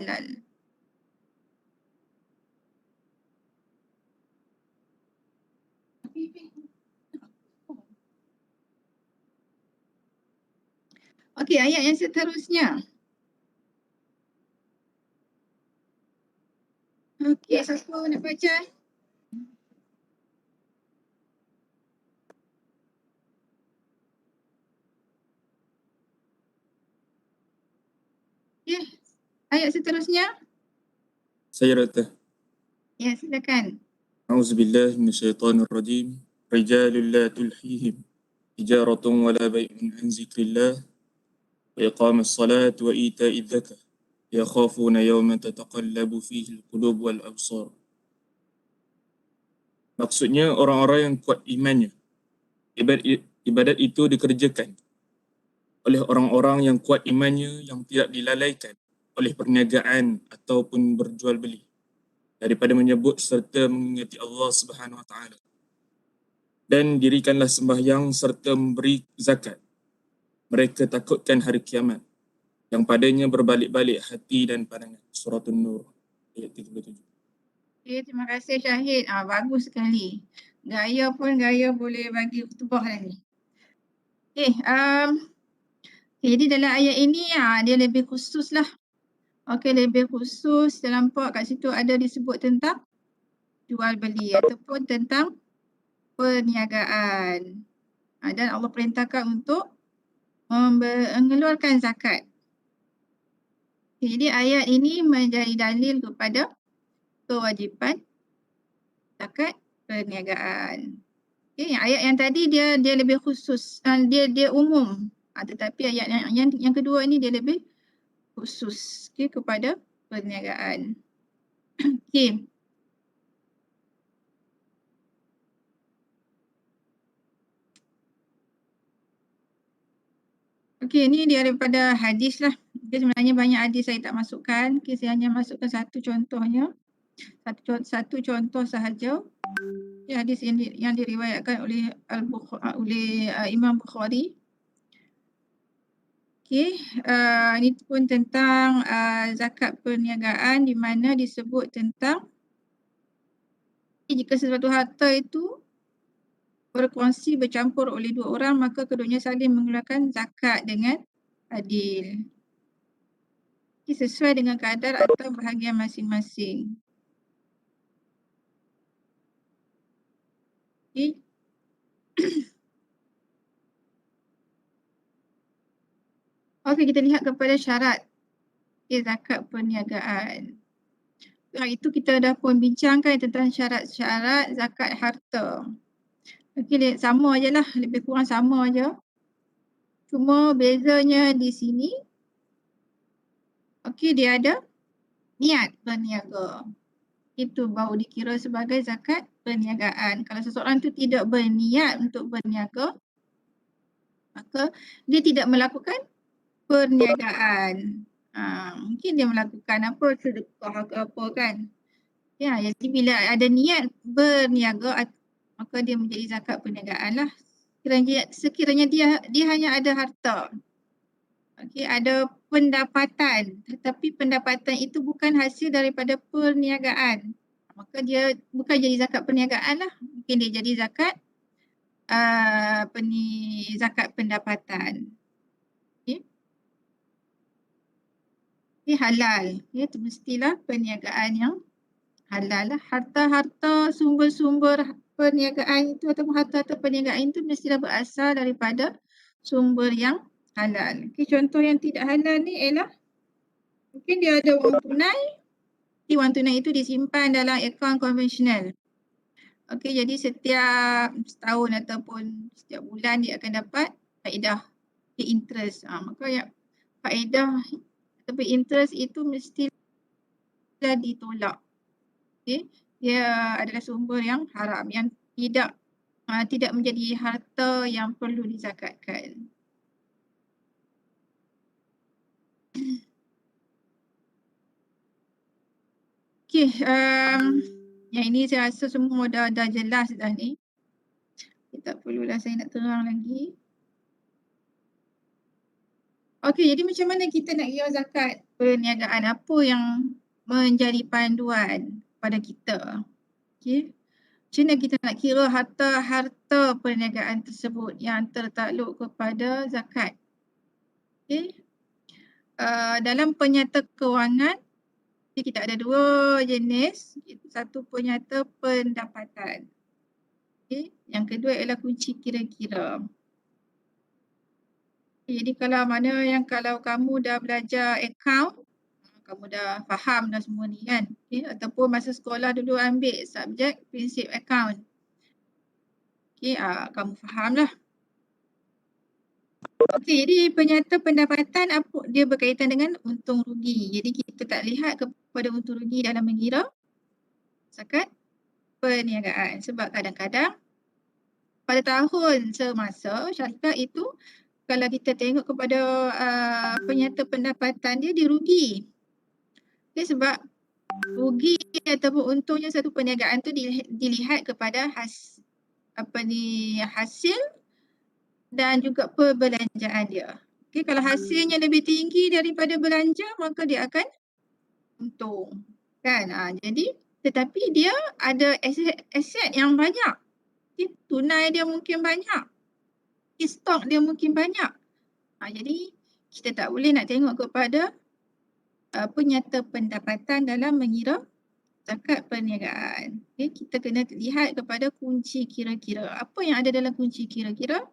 halal. Okey, ayat yang seterusnya. Okey, siapa nak baca? Ya, ayat seterusnya. Saya Rata. Ya, silakan. A'udzubillah minasyaitonirrajim. Rijalul la tulhihim tijaratun wala bai'un an zikrillah wa iqamis salat wa ita'iz zakah yakhafuna yawman tataqallabu fihi al-qulub wal absar. Maksudnya orang-orang yang kuat imannya. Ibadat itu dikerjakan oleh orang-orang yang kuat imannya yang tidak dilalaikan oleh perniagaan ataupun berjual beli daripada menyebut serta mengingati Allah Subhanahu Wa Taala. Dan dirikanlah sembahyang serta memberi zakat. Mereka takutkan hari kiamat yang padanya berbalik-balik hati dan pandangan. Surah An-Nur ayat 37. Okay, terima kasih Syahid. Bagus sekali. Gaya pun gaya boleh bagi khutbah lagi. Okay, jadi dalam ayat ini dia lebih khusus lah. Okay, lebih khusus. Dalam nampak kat situ ada disebut tentang jual beli ataupun tentang perniagaan. Dan Allah perintahkan untuk mengeluarkan zakat. Jadi ayat ini menjadi dalil kepada kewajipan zakat perniagaan. Okay, ayat yang tadi dia lebih khusus, dia umum. Tetapi ayat yang kedua ini dia lebih khusus kepada perniagaan. Okay. Okey, ini dia daripada hadis lah. Okay, sebenarnya banyak hadis saya tak masukkan. Okay, saya hanya masukkan satu contohnya. Satu contoh sahaja. Hadis yang diriwayatkan oleh Imam Bukhari. Okey, ini pun tentang zakat perniagaan di mana disebut tentang jika sesuatu harta itu berkongsi bercampur oleh dua orang maka keduanya saling mengeluarkan zakat dengan adil. Sesuai dengan kadar atau bahagian masing-masing. Okay. Okey, kita lihat kepada syarat zakat perniagaan. Hari itu kita dah pun bincangkan tentang syarat-syarat zakat harta. Okey, sama je lah, lebih kurang sama je. Cuma bezanya di sini, okey, dia ada niat berniaga. Itu baru dikira sebagai zakat perniagaan. Kalau seseorang tu tidak berniat untuk berniaga, maka dia tidak melakukan perniagaan. Mungkin dia melakukan apa, sedekah ke apa kan. Ya, jadi bila ada niat berniaga, maka dia menjadi zakat perniagaan lah. Sekiranya dia hanya ada harta. Okey, ada pendapatan, tetapi pendapatan itu bukan hasil daripada perniagaan. Maka dia bukan jadi zakat perniagaan lah. Mungkin dia jadi zakat zakat pendapatan. Okay. Ini halal. Itu mestilah perniagaan yang halal lah. Harta-harta sumber-sumber perniagaan itu ataupun harta-harta perniagaan itu mestilah berasal daripada sumber yang halal. Okay, contoh yang tidak halal ni ialah mungkin dia ada wang tunai. Wang tunai itu disimpan dalam akaun konvensional. Okey, jadi setiap setahun ataupun setiap bulan dia akan dapat faedah, interest. Maka yang faedah ataupun interest itu mestilah ditolak. Okey, dia adalah sumber yang haram yang tidak menjadi harta yang perlu dizakatkan. Okey, yang ini saya rasa semua dah jelas dah ni. Tak perlulah saya nak terang lagi. Okey, jadi macam mana kita nak kira zakat perniagaan? Apa yang menjadi panduan pada kita? Okey. Macam mana kita nak kira harta-harta perniagaan tersebut yang tertakluk kepada zakat? Okey. Dalam penyata kewangan, kita ada dua jenis. Satu penyata pendapatan. Okey. Yang kedua ialah kunci kira-kira. Jadi kalau kamu dah belajar akaun, kamu dah faham dah semua ni kan. Okay. Ataupun masa sekolah dulu ambil subjek prinsip akaun. Okay, kamu faham lah. Okay, jadi penyata pendapatan dia berkaitan dengan untung rugi. Jadi kita tak lihat kepada untung rugi dalam mengira zakat perniagaan. Sebab kadang-kadang pada tahun semasa syarikat itu, kalau kita tengok kepada penyata pendapatan dia rugi. Okay, sebab rugi ataupun untungnya satu perniagaan tu dilihat kepada hasil dan juga perbelanjaan dia. Okay, kalau hasilnya lebih tinggi daripada belanja, maka dia akan untung. Kan? Jadi tetapi dia ada aset yang banyak. Okay, tunai dia mungkin banyak. Stok dia mungkin banyak. Jadi kita tak boleh nak tengok kepada penyata pendapatan dalam mengira zakat perniagaan. Okay, kita kena lihat kepada kunci kira-kira. Apa yang ada dalam kunci kira-kira?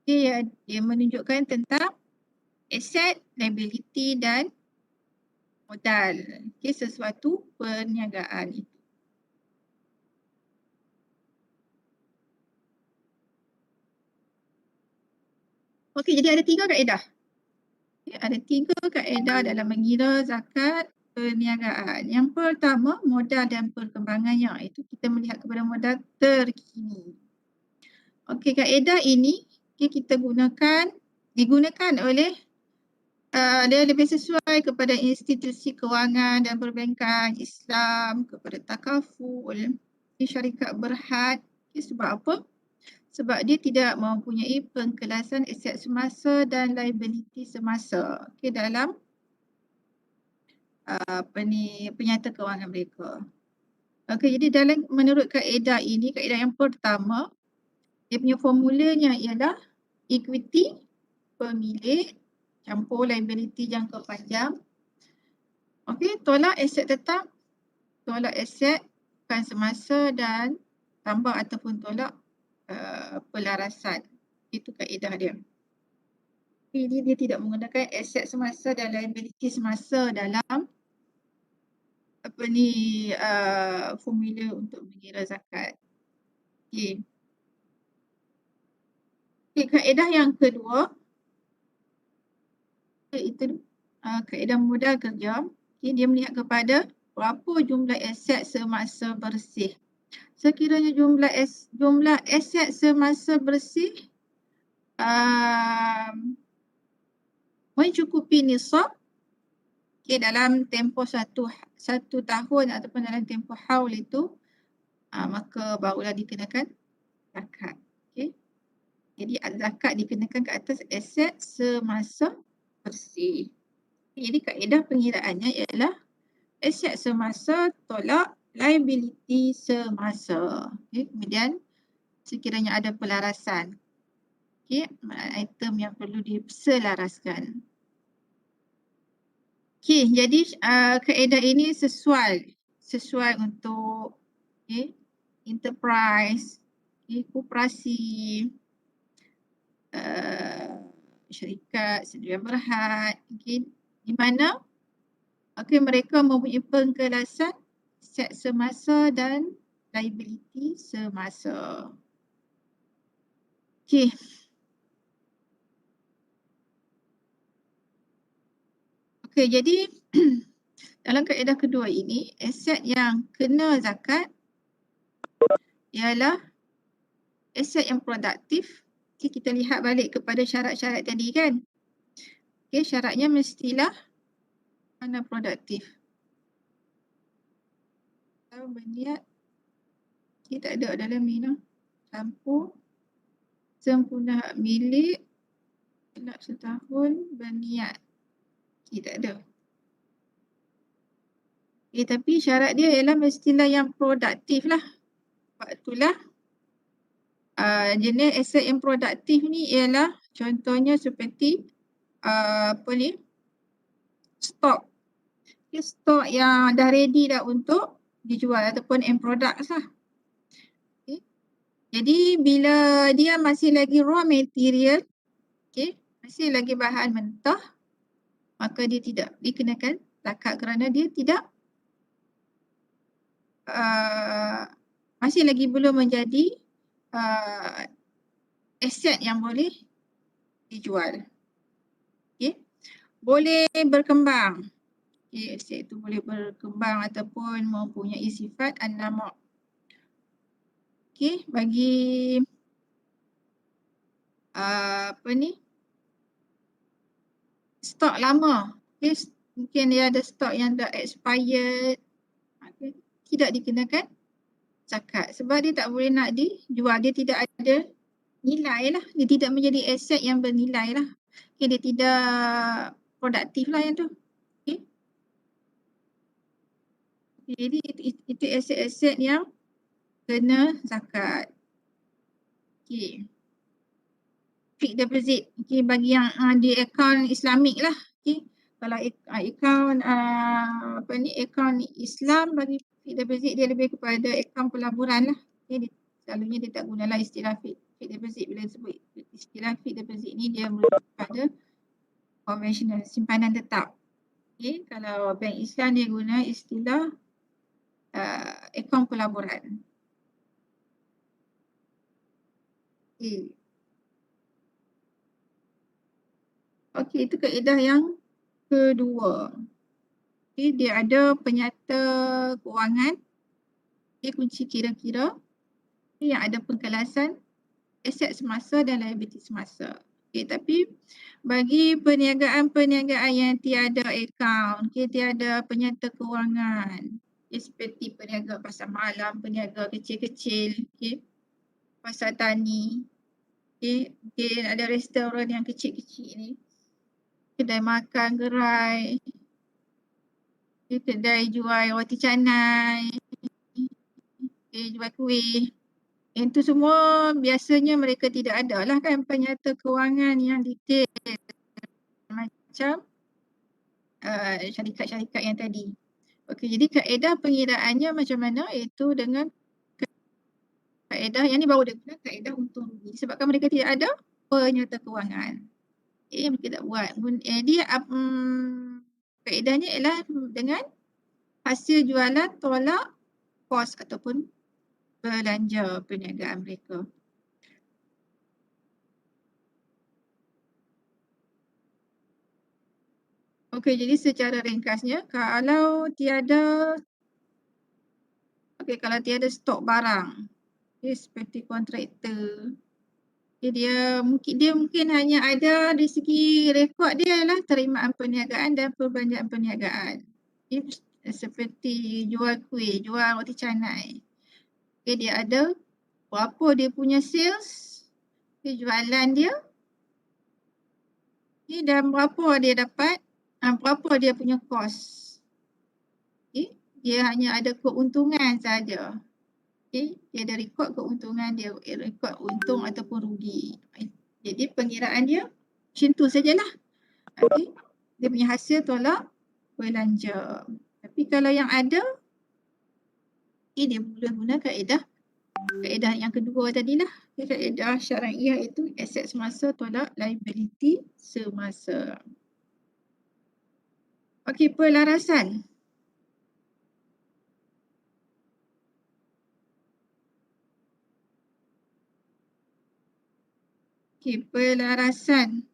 Okay, dia menunjukkan tentang aset, liability dan modal. Okay, sesuatu perniagaan itu. Okey, jadi ada 3 kaedah. Okay, ada 3 kaedah dalam mengira zakat perniagaan. Yang pertama, modal dan perkembangannya. Itu kita melihat kepada modal terkini. Okey, kaedah ini kita digunakan oleh dia lebih sesuai kepada institusi kewangan dan perbankan Islam, kepada takaful, syarikat berhad. Sebab apa? Sebab dia tidak mempunyai pengkelasan aset semasa dan liability semasa dalam penyata kewangan mereka. Okey, jadi menurut kaedah ini, kaedah yang pertama, dia punya formulanya ialah equity pemilik campur liability jangka panjang. Okey, tolak aset tetap, tolak aset bukan semasa dan tambah ataupun tolak pelarasan. Itu kaedah dia. Jadi dia tidak menggunakan aset semasa dan liability semasa dalam formula untuk mengira zakat. Okey. Okay, kaedah yang kedua itu kaedah modal kerja. Okay, dia melihat kepada berapa jumlah aset semasa bersih. Sekiranya jumlah aset semasa bersih mencukupi nisab dalam tempoh satu tahun ataupun dalam tempoh haul itu, maka barulah dikenakan zakat. Okay. Jadi zakat dikenakan ke atas aset semasa bersih. Jadi kaedah pengiraannya ialah aset semasa tolak liability semasa. Okay. Kemudian sekiranya ada pelarasan, item yang perlu diselaraskan. Okay, jadi kaedah ini sesuai untuk enterprise, koperasi, syarikat sedia berhad, di mana mereka mempunyai pengkelasan aset semasa dan liability semasa. Okay. Okay, jadi dalam kaedah kedua ini, aset yang kena zakat ialah aset yang produktif. Okay, kita lihat balik kepada syarat-syarat tadi kan. Okay, syaratnya mestilah mana produktif. Kalau berniat, kita tak ada dalam ni campur sempurna hak milik dalam setahun berniat. Tak ada. Tapi syarat dia ialah mestilah yang produktif lah. Sebab itulah jenis aset yang produktif ni ialah contohnya seperti stok. Stok yang dah ready dah untuk dijual ataupun end products lah. Jadi bila dia masih lagi raw material, masih lagi bahan mentah, maka dia tidak dikenakan zakat kerana dia tidak masih lagi belum menjadi aset yang boleh dijual. Boleh berkembang. Aset itu boleh berkembang ataupun mempunyai sifat an-nama'. Bagi stok lama. Mungkin dia ada stok yang dah expired. Tidak dikenakan zakat sebab dia tak boleh nak dijual, dia tidak ada nilai lah, dia tidak menjadi aset yang bernilai lah. Dia tidak produktif lah yang tu. Jadi itu aset-aset yang kena zakat. Fixed deposit bagi yang di akaun Islamik lah. Kalau akaun akaun Islam bagi fixed deposit dia lebih kepada akaun pelaburan lah. Selalunya dia tak gunalah istilah fixed deposit. Bila sebut istilah fixed deposit ni dia merujuk kepada konvensional, simpanan tetap. Kalau bank Islam dia guna istilah akaun pelaburan. Itu kaedah yang kedua. Dia ada penyata kewangan, kunci kira-kira yang ada pengkelasan aset semasa dan liability semasa. Tapi bagi perniagaan-perniagaan yang tiada akaun, tiada penyata kewangan, seperti peniaga pasar malam, peniaga kecil-kecil, pasar tani, mungkin ada restoran yang kecil-kecil ni, kedai makan, gerai, kedai jual roti canai, jual kuih. Itu semua biasanya mereka tidak ada lah kan penyata kewangan yang detail macam syarikat-syarikat yang tadi. Jadi kaedah pengiraannya macam mana? Itu dengan kaedah yang ni baru dia guna kaedah untung rugi disebabkan mereka tidak ada penyata kewangan. Mereka tak buat. Dia kaedahnya ialah dengan hasil jualan tolak kos ataupun belanja perniagaan mereka. Jadi secara ringkasnya kalau tiada stok barang, seperti kontraktor, dia mungkin hanya ada di segi rekod dia lah terimaan perniagaan dan perbelanjaan perniagaan. Seperti jual kuih, jual roti canai. Dia ada berapa dia punya sales, jualan dia, dan berapa dia dapat, berapa dia punya kos. Dia hanya ada keuntungan saja. Dia ada rekod keuntungan dia, rekod untung ataupun rugi. Jadi pengiraan dia macam tu sajalah. Dia punya hasil tolak belanja. Tapi kalau yang ada, dia boleh guna kaedah yang kedua tadilah. Kaedah syar'iah itu aset semasa tolak liability semasa. Pelarasan. Pelarasan.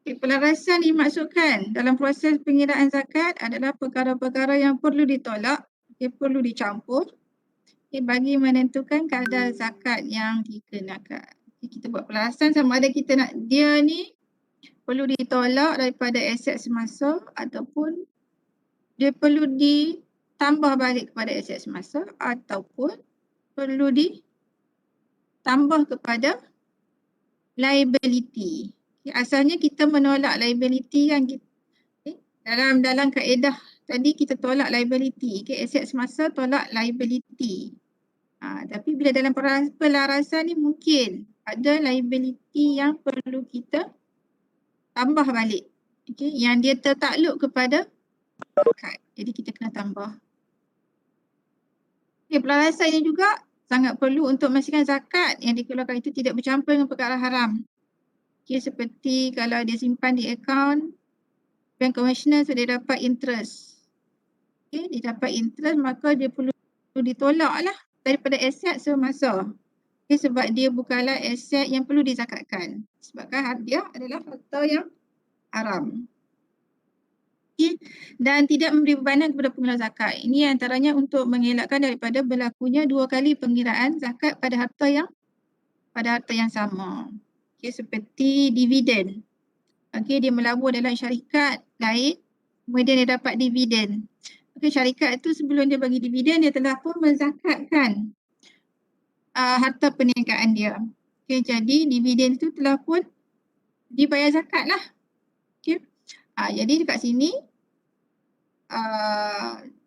Pelarasan dimaksudkan dalam proses pengiraan zakat adalah perkara-perkara yang perlu ditolak, perlu dicampur bagi menentukan kadar zakat yang dikenakan. Kita buat pelarasan sama ada kita nak dia ni perlu ditolak daripada aset semasa ataupun dia perlu ditambah balik kepada aset semasa ataupun perlu ditambah kepada liability. Okay, asalnya kita menolak liability kan. Dalam kaedah tadi kita tolak liability. Okay, aset semasa tolak liability. Tapi bila dalam pelarasan ni mungkin ada liability yang perlu kita tambah balik. Okay, yang dia tertakluk kepada zakat. Jadi kita kena tambah. Okay, pelarasan ini juga sangat perlu untuk memastikan zakat yang dikeluarkan itu tidak bercampur dengan perkara haram. Okay, seperti kalau dia simpan di akaun bank konvensional, so dia dapat interest. Okay, dia dapat interest, maka dia perlu ditolak lah daripada aset semasa. Okay, sebab dia bukanlah aset yang perlu dizakatkan. Sebabkan dia adalah harta yang haram. Okay, dan tidak memberi bebanan kepada pengeluar zakat. Ini antaranya untuk mengelakkan daripada berlakunya dua kali pengiraan zakat pada harta yang sama. Okay, seperti dividen. Okay, dia melabur dalam syarikat lain, kemudian dia dapat dividen. Okay, syarikat itu sebelum dia bagi dividen, dia telah pun menzakatkan harta perniagaan dia. Okay, jadi dividen itu telah pun dibayar zakat lah. Okay. Jadi dekat sini,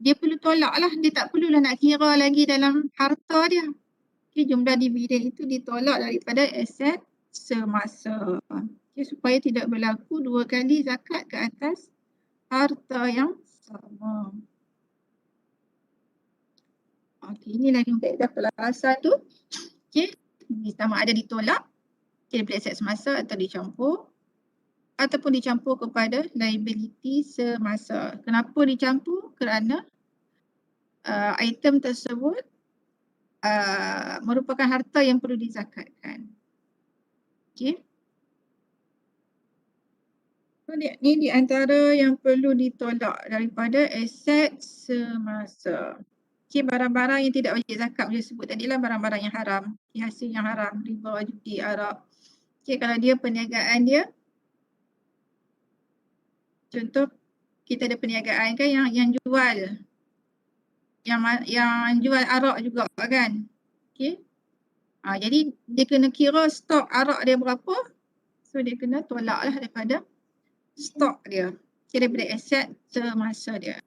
dia perlu tolak lah. Dia tak perlulah nak kira lagi dalam harta dia. Okay, jumlah dividen itu ditolak daripada aset semasa. Okay, supaya tidak berlaku dua kali zakat ke atas harta yang sama. Okay, ini lagi kaedah pelarasan tu. Okay, sama ada ditolak daripada aset semasa atau dicampur, ataupun dicampur kepada liability semasa. Kenapa dicampur? Kerana item tersebut merupakan harta yang perlu dizakatkan. Okay. So, ni di antara yang perlu ditolak daripada aset semasa. Okay, barang-barang yang tidak wajib zakat boleh sebut tadi lah barang-barang yang haram, hasil yang haram, riba, judi, arak. Okay, kalau dia perniagaan dia, contoh kita ada perniagaan kan yang jual, yang jual arak juga kan. Okay. Jadi dia kena kira stok arak dia berapa, so dia kena tolak lah daripada stok dia, daripada aset semasa dia.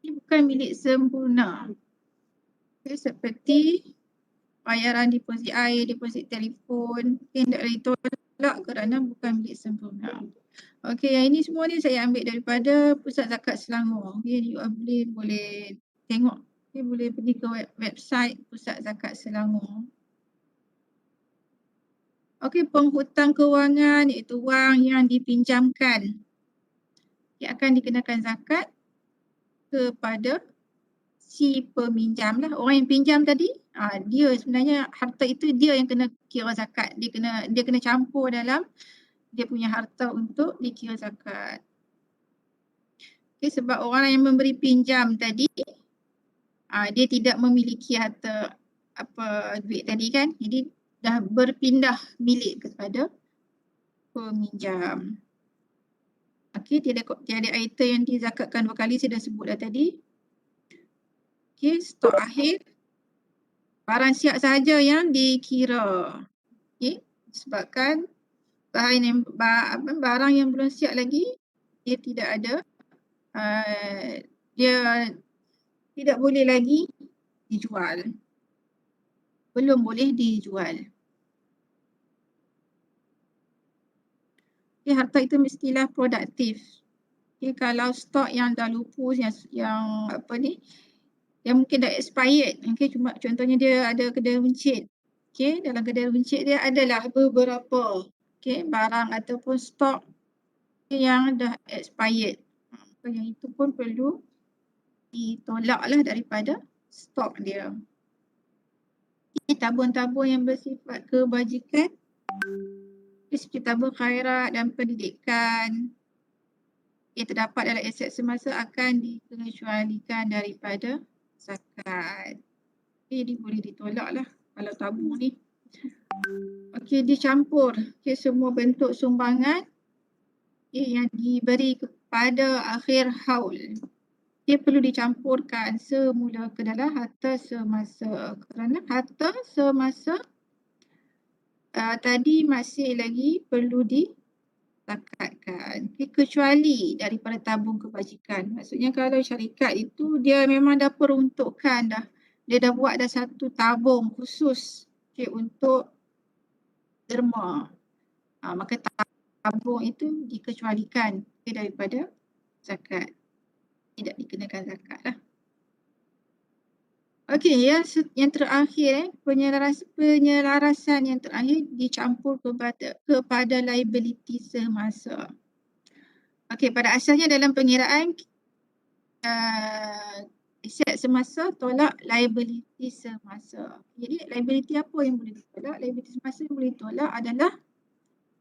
Ini bukan milik sempurna. Okay, seperti bayaran deposit air, deposit telefon, tidak ditolak kerana bukan milik sempurna. Okey, yang ini semua ni saya ambil daripada Pusat Zakat Selangor. Okay, you boleh tengok, okay, boleh pergi ke website Pusat Zakat Selangor. Okey, penghutang kewangan iaitu wang yang dipinjamkan. Ia akan dikenakan zakat kepada si peminjam lah. Orang yang pinjam tadi, dia sebenarnya harta itu dia yang kena kira zakat. Dia kena campur dalam dia punya harta untuk dikira zakat. Okay, sebab orang yang memberi pinjam tadi, dia tidak memiliki harta duit tadi kan. Jadi dah berpindah milik kepada peminjam. Okey, tiada item yang dizakatkan dua kali, saya dah sebut dah tadi. Okey, stok akhir, barang siap sahaja yang dikira. Okey, sebabkan barang yang belum siap lagi, dia tidak ada, dia tidak boleh lagi dijual. Belum boleh dijual. Okay, harta itu mestilah produktif. Okay, kalau stok yang dah lupus, yang mungkin dah expired. Okay, cuma contohnya dia ada kedai runcit. Okay, dalam kedai runcit dia adalah beberapa barang ataupun stok yang dah expired. Yang itu pun perlu ditolaklah daripada stok dia. Tabung-tabung yang bersifat kebajikan, seperti tabung khairat dan pendidikan yang terdapat dalam aset semasa akan dikecualikan daripada zakat. Jadi boleh ditolak lah kalau tabung ni. Okey, dicampur semua bentuk sumbangan yang diberi kepada akhir haul. Dia perlu dicampurkan semula ke dalam harta semasa. Kerana harta semasa tadi masih lagi perlu zakatkan. Okay, kecuali daripada tabung kebajikan. Maksudnya kalau syarikat itu dia memang dah peruntukkan dah. Dia dah buat dah satu tabung khusus untuk derma. Maka tabung itu dikecualikan daripada zakat. Tidak dikenakan zakat lah. Okey, yang terakhir penyelarasan yang terakhir dicampur kepada liability semasa. Okey, pada asalnya dalam pengiraan aset semasa tolak liability semasa. Jadi liability apa yang boleh ditolak? Liability semasa yang boleh ditolak adalah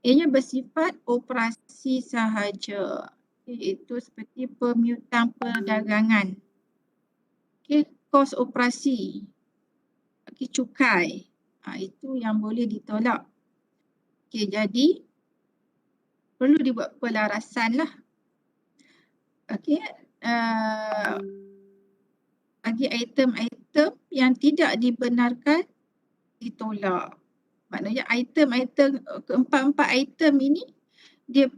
ianya bersifat operasi sahaja, iaitu seperti pemutang perdagangan. Okey, kos operasi. Okey, cukai. Itu yang boleh ditolak. Okey, jadi perlu dibuat pelarasan lah. Okey, bagi item-item yang tidak dibenarkan ditolak. Maknanya item-item, keempat-empat item ini dia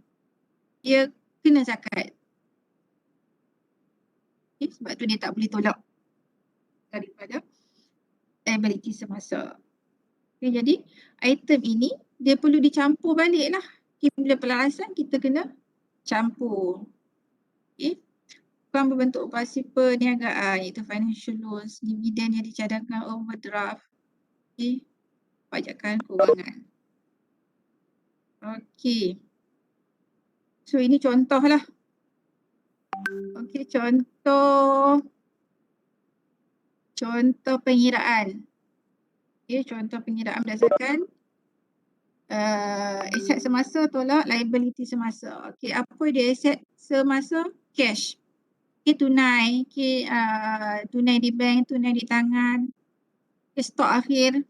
kena zakat. Okay, sebab tu dia tak boleh tolak daripada liability semasa. Okay, jadi item ini dia perlu dicampur balik lah. Okay, bila pelarasan kita kena campur. Okay. Bukan berbentuk operasi perniagaan iaitu financial loans, dividen yang dicadangkan, overdraft, okay, pajakan kewangan. Okey. So ini contoh lah. Okey, contoh pengiraan. Okey, contoh pengiraan berdasarkan aset semasa tolak liability semasa. Okey, apa dia aset semasa? Cash. Okey, tunai. Okey, tunai di bank, tunai di tangan. Okay, stok akhir.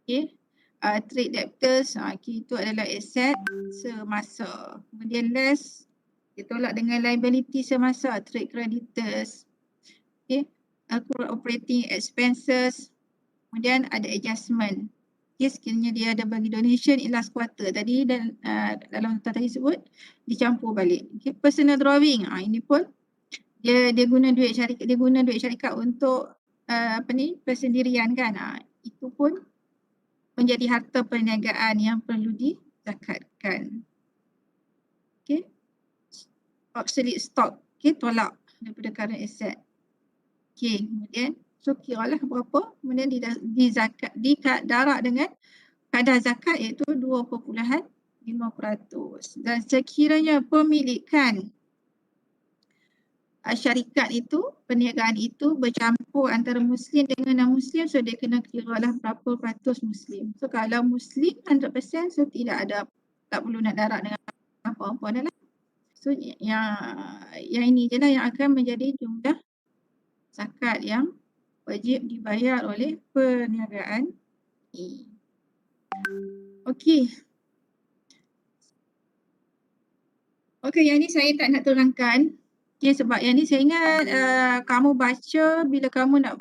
Okey. Trade debtors, itu adalah aset semasa. Kemudian less, ditolak dengan liability semasa, trade creditors. Okay. Operating expenses. Kemudian ada adjustment. Okay, sekiranya dia ada bagi donation in last quarter. Tadi dan dalam nota tadi sebut dicampur balik. Okay. Personal drawing, ini pun dia guna duit syarikat untuk persendirian kan. Itu pun menjadi harta perniagaan yang perlu dizakatkan. Okay. Obsolete stock. Okay, tolak daripada current asset. Okay, kemudian so kiralah berapa, kemudian dikadarkan dengan kadar zakat iaitu 2.5%. Dan sekiranya pemilikan syarikat itu, perniagaan itu bercampur antara Muslim dengan non-Muslim, so dia kena kiralah berapa peratus Muslim. So kalau Muslim 100%, so tak perlu nak darat dengan apa-apa dah lah. So yang ini je lah yang akan menjadi jumlah zakat yang wajib dibayar oleh perniagaan ini. Okey. Okey, yang ni saya tak nak terangkan. Okay, sebab yang ni saya ingat kamu baca bila kamu nak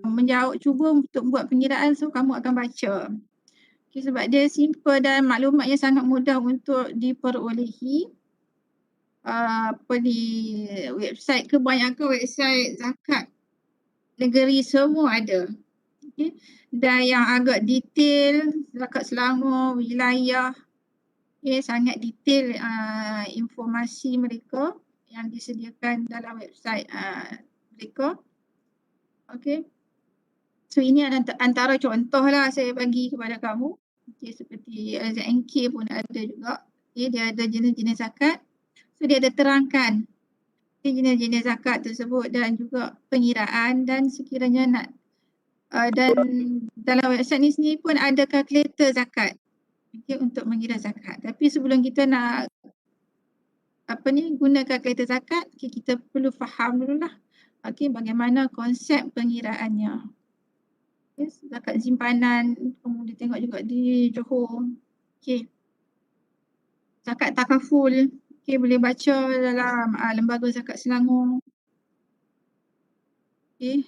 menjawab, cuba untuk buat pengiraan, so kamu akan baca. Okay, sebab dia simple dan maklumatnya sangat mudah untuk diperolehi. Di website, kebanyakan website zakat negeri semua ada. Okay. Dan yang agak detail, zakat Selangor, wilayah, okay, sangat detail informasi mereka yang disediakan dalam website mereka. Okay. So ini antara contoh lah saya bagi kepada kamu. Okay, seperti ZNK pun ada juga. Okay, dia ada jenis-jenis zakat. So dia ada terangkan jenis-jenis zakat tersebut dan juga pengiraan, dan sekiranya nak dan dalam website ni sendiri pun ada kalkulator zakat, okay, untuk mengira zakat. Tapi sebelum kita nak guna kalkulator zakat, okay, kita perlu faham dululah bagaimana konsep pengiraannya. Okay, zakat simpanan kamu boleh tengok juga di Johor. Okay. Zakat takaful, okay, boleh baca dalam lembaga zakat Selangor. Okay,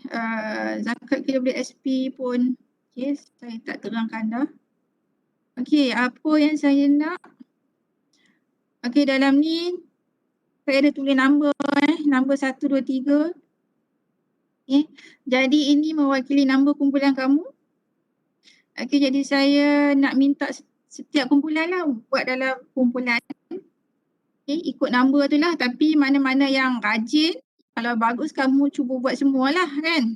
zakat KWSP pun, okay, saya tak terangkan dah. Okey, apa yang saya nak? Okey, dalam ni saya ada tulis nombor nombor 1, 2, 3. Okey. Jadi ini mewakili nombor kumpulan kamu. Okey, jadi saya nak minta setiap kumpulan lah buat dalam kumpulan. Okey, ikut nombor tu lah, tapi mana-mana yang rajin, kalau bagus kamu cuba buat semualah kan.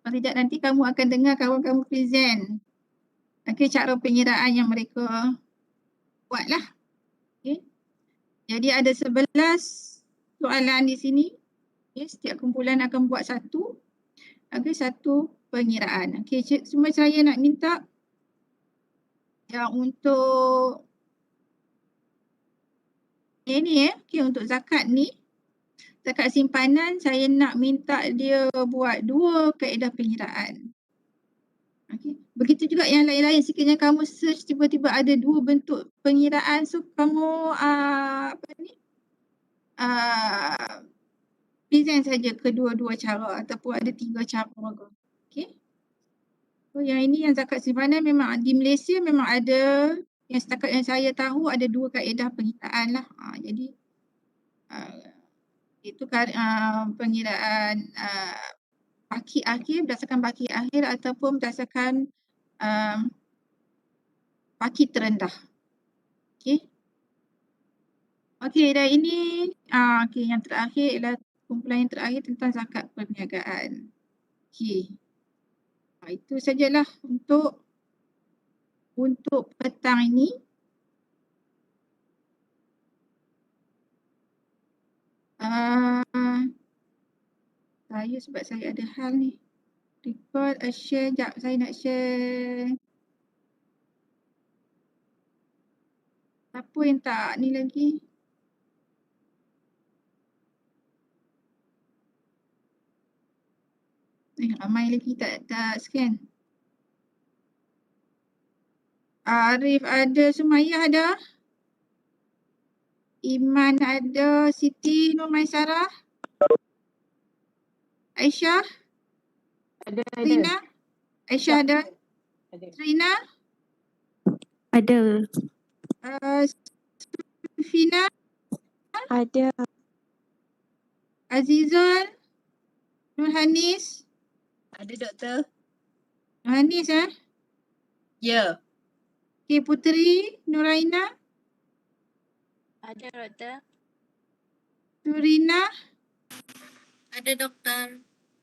Kalau tidak nanti kamu akan dengar kawan kamu present. Okey, cara pengiraan yang mereka buat lah. Okey. Jadi ada 11 soalan di sini. Okey, setiap kumpulan akan buat satu. Okey, satu pengiraan. Okey, cuma saya nak minta yang untuk ini okey, untuk zakat ni, zakat simpanan saya nak minta dia buat 2 kaedah pengiraan. Okey. Begitu juga yang lain-lain, sekiranya kamu search tiba-tiba ada 2 bentuk pengiraan, so kamu present saja kedua-dua cara ataupun ada 3 cara ke. Okey. So yang ini yang zakat simpanan memang di Malaysia memang ada, yang setakat yang saya tahu ada 2 kaedah pengiraan lah. Jadi itu pengiraan baki akhir, berdasarkan baki akhir ataupun berdasarkan baki terendah. Okey. Okey, dan ini okey, yang terakhir ialah kumpulan yang terakhir tentang zakat perniagaan. Okey. Itu sajalah untuk petang ini. Saya sebab saya ada hal ni. Record, share, sekejap saya nak share. Siapa yang tak ni lagi? Ramai lagi tak scan. Arif ada, Sumayyah ada. Iman ada, Siti Nurmaisarah. Aisyah? Ada. Rina? Aisyah ada. Rina? Ada. Fina? Ada. Azizul? Nurhanis? Ada doktor. Nurhanis Ya. Okay, Puteri? Nuraina? Ada doktor. Surina? Ada doktor.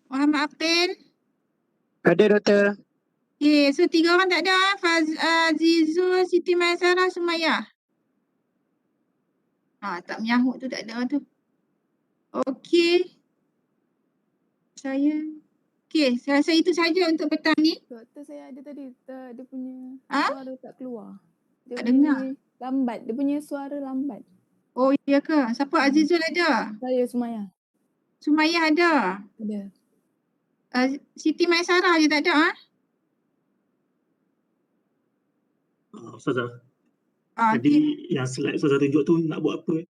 Muhammad Aqil? Ada doktor. Okay, so 3 orang tak ada. Azizul, Siti Maisarah, Sumayyah. Tak menyahut tu, tak ada tu. Okey. Okey, saya rasa itu saja untuk petang ni. Doktor saya ada tadi, dia punya Ha? suara tak keluar. Dia Tak bunyi dengar. lambat, dia punya suara lambat. Oh, iya ke? Siapa? Azizul ada? Saya Sumayyah. Sumayyah ada? Ada. Siti Maisarah je tak ada Ustazah, Okay. tadi yang slide Ustazah tunjuk tu nak buat apa?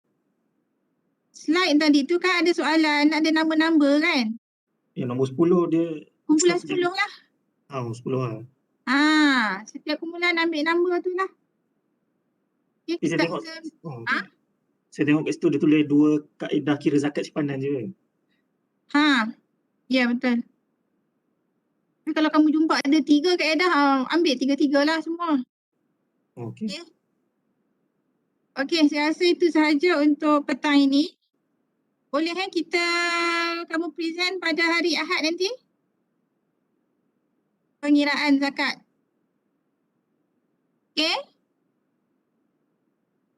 Slide tadi tu kan ada soalan, ada nama-nama kan? Yang nombor 10 dia Kumpulan Ustaz 10 lah. 10 lah. Setiap kumpulan ambil nama tu lah. Okay, Saya kita tengok, Ha? saya tengok kat situ dia tulis 2 kaedah kira zakat simpanan je kan? Ya betul. Kalau kamu jumpa ada 3 kaedah, ambil 3-3 lah semua. Okey. Okey, saya rasa itu sahaja untuk petang ini. Boleh kamu present pada hari Ahad nanti? Pengiraan zakat. Okey?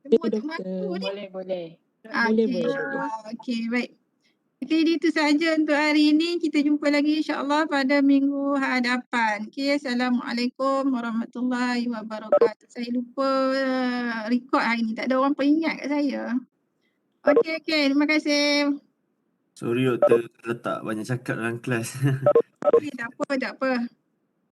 Semua tak mampu ni? Boleh. Okey, baik. Okey, itu sahaja untuk hari ini. Kita jumpa lagi insya-Allah pada minggu hadapan. Okey, Assalamualaikum warahmatullahi wabarakatuh. Saya lupa record hari ni. Tak ada orang peringat kat saya. Okey, terima kasih. Sorry doktor, letak banyak cakap dalam kelas. Okey, tak apa.